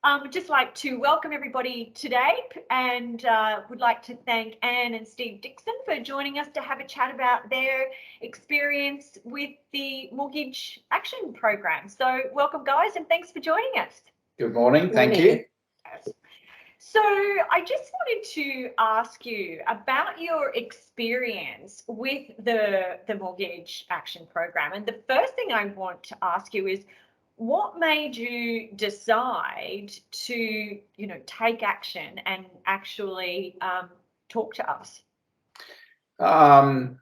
I'd just like to welcome everybody today and would like to thank Anne and Steve Dixon for joining us to have a chat about their experience with the Mortgage Action Program. So welcome, guys, and thanks for joining us. Good morning. Thank you. So I just wanted to ask you about your experience with the Mortgage Action Program. And the first thing I want to ask you is, what made you decide to, take action and actually talk to us? So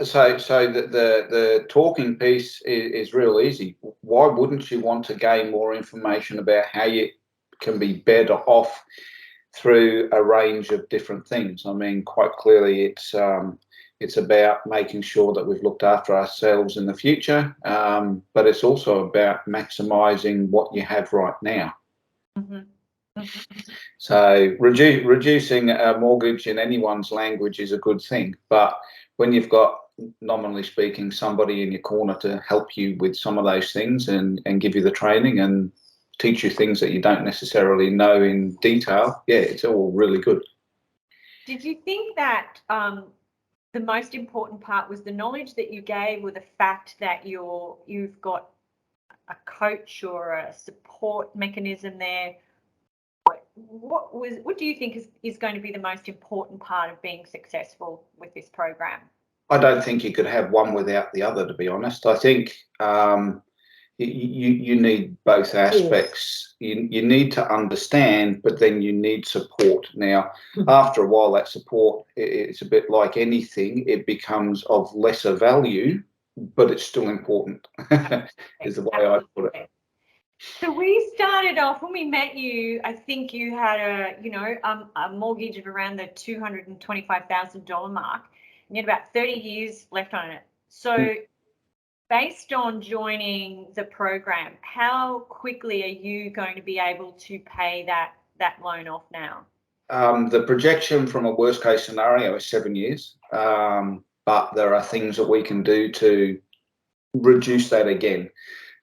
the talking piece is real easy. Why wouldn't you want to gain more information about how you can be better off through a range of different things? I mean, quite clearly, it's about making sure that we've looked after ourselves in the future, but it's also about maximising what you have right now. Mm-hmm. Mm-hmm. So reducing a mortgage in anyone's language is a good thing, but when you've got, nominally speaking, somebody in your corner to help you with some of those things and give you the training and teach you things that you don't necessarily know in detail, yeah, it's all really good. Did you think that the most important part was the knowledge that you gave, or the fact that you've got a coach or a support mechanism there? What do you think is going to be the most important part of being successful with this program? I don't think you could have one without the other, to be honest. I think you need both aspects. You need to understand, but then you need support. Now, after a while, that support, it's a bit like anything. It becomes of lesser value, but it's still important, is the way I put it. So we started off, when we met you, I think you had a mortgage of around the $225,000 mark, and you had about 30 years left on it. So based on joining the program, how quickly are you going to be able to pay that loan off now? The projection from a worst case scenario is 7 years, but there are things that we can do to reduce that again.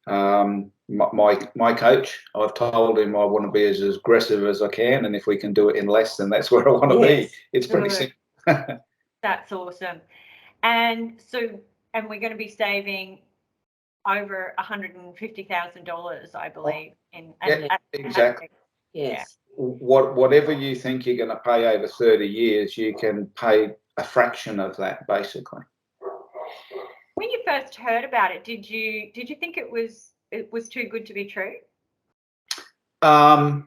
My coach, I've told him I want to be as aggressive as I can, and if we can do it in less, then that's where I want to be. It's pretty simple. That's awesome. And we're going to be saving over $150,000, I believe. Exactly. Yes. Whatever you think you're going to pay over 30 years, you can pay a fraction of that, basically. When you first heard about it, did you think it was too good to be true? I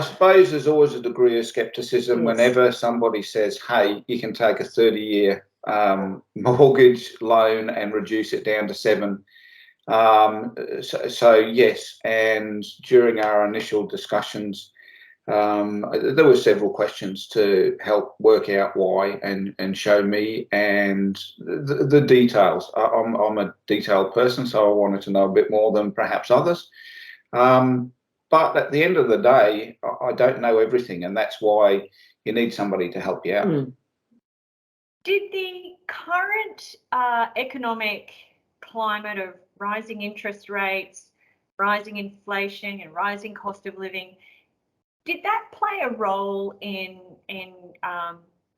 suppose there's always a degree of skepticism whenever somebody says, hey, you can take a 30-year mortgage loan and reduce it down to 7. So yes, and during our initial discussions, there were several questions to help work out why and show me and the details. I'm a detailed person, so I wanted to know a bit more than perhaps others. But at the end of the day, I don't know everything, and that's why you need somebody to help you out. Did the current economic climate of rising interest rates, rising inflation, and rising cost of living, did that play a role in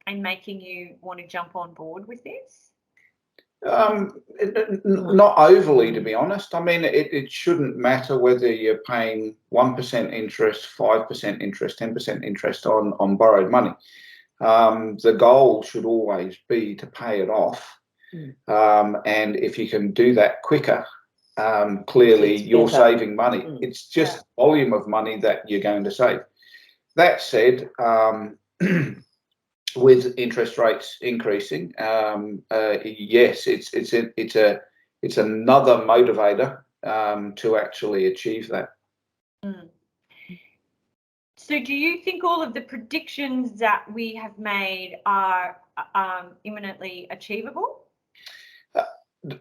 making you want to jump on board with this? Not overly, to be honest. I mean, it shouldn't matter whether you're paying 1% interest, 5% interest, 10% interest on borrowed money. The goal should always be to pay it off. And if you can do that quicker, clearly you're saving money. It's just volume of money that you're going to save. That said, with interest rates increasing, yes, it's another motivator to actually achieve that. So do you think all of the predictions that we have made are imminently achievable?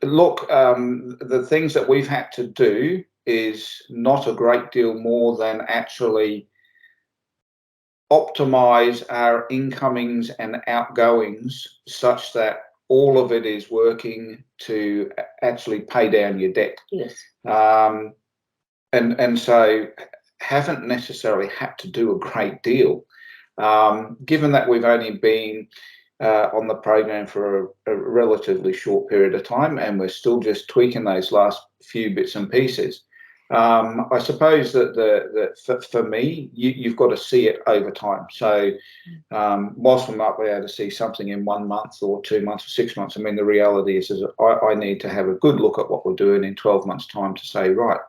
Look, the things that we've had to do is not a great deal more than actually optimize our incomings and outgoings such that all of it is working to actually pay down your debt. Yes. And so haven't necessarily had to do a great deal. Given that we've only been on the program for a relatively short period of time, and we're still just tweaking those last few bits and pieces. I suppose that for me, you've got to see it over time. So whilst we might be able to see something in 1 month or 2 months or 6 months, I mean, the reality is I need to have a good look at what we're doing in 12 months' time to say, right,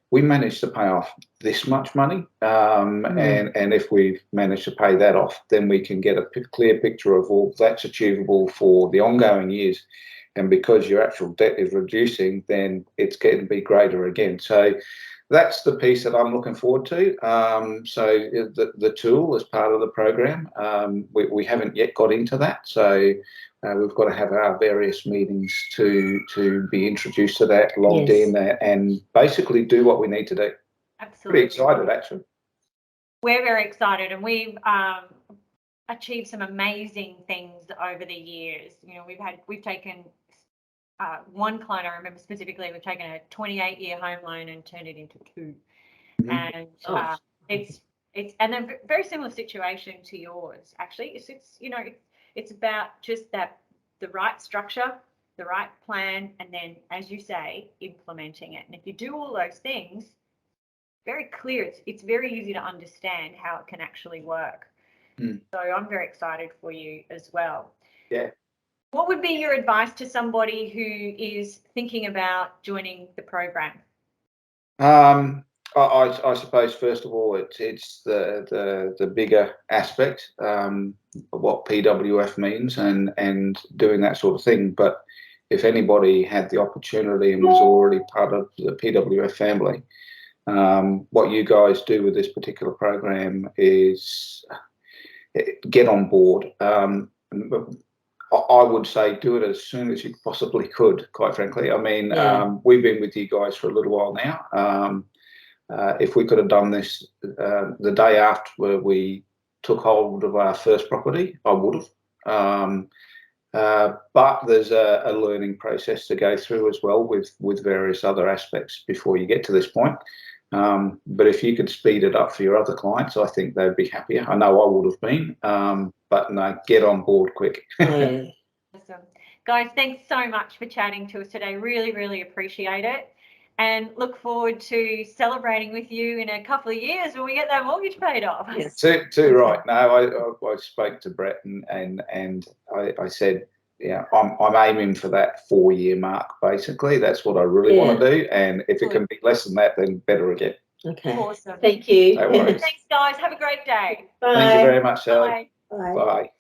we managed to pay off this much money, and if we've managed to pay that off, then we can get a clear picture of, well, that's achievable for the ongoing years. And because your actual debt is reducing, then it's going to be greater again. So that's the piece that I'm looking forward to. So the tool as part of the program, we haven't yet got into that. So we've got to have our various meetings to be introduced to that, logged in there, and basically do what we need to do. Absolutely. Pretty excited, actually. We're very excited, and we've achieved some amazing things over the years. You know, we've taken one client, I remember specifically, we've taken a 28-year home loan and turned it into 2. And it's and a very similar situation to yours, actually. It's you know, it's about just the right structure, the right plan, and then, as you say, implementing it. And if you do all those things, very clear, it's very easy to understand how it can actually work. So I'm very excited for you as well. Yeah. What would be your advice to somebody who is thinking about joining the program? I suppose first of all, it's the bigger aspect of what PWF means and doing that sort of thing. But if anybody had the opportunity and was already part of the PWF family, what you guys do with this particular program is get on board. I would say do it as soon as you possibly could, quite frankly. I mean, we've been with you guys for a little while now. If we could have done this the day after we took hold of our first property, I would have. But there's a learning process to go through as well with various other aspects before you get to this point. But if you could speed it up for your other clients, I think they'd be happier. I know I would have been. But no, get on board quick. Awesome. Guys, thanks so much for chatting to us today. Really, really appreciate it. And look forward to celebrating with you in a couple of years when we get that mortgage paid off. Yes. Too right. No, I spoke to Brett and I said, yeah, I'm aiming for that 4-year mark, basically. That's what I really want to do. And if it can be less than that, then better again. Okay. Awesome. Thank you. No worries. Thanks, guys. Have a great day. Bye. Thank you very much, Sally. Bye. Bye. Bye.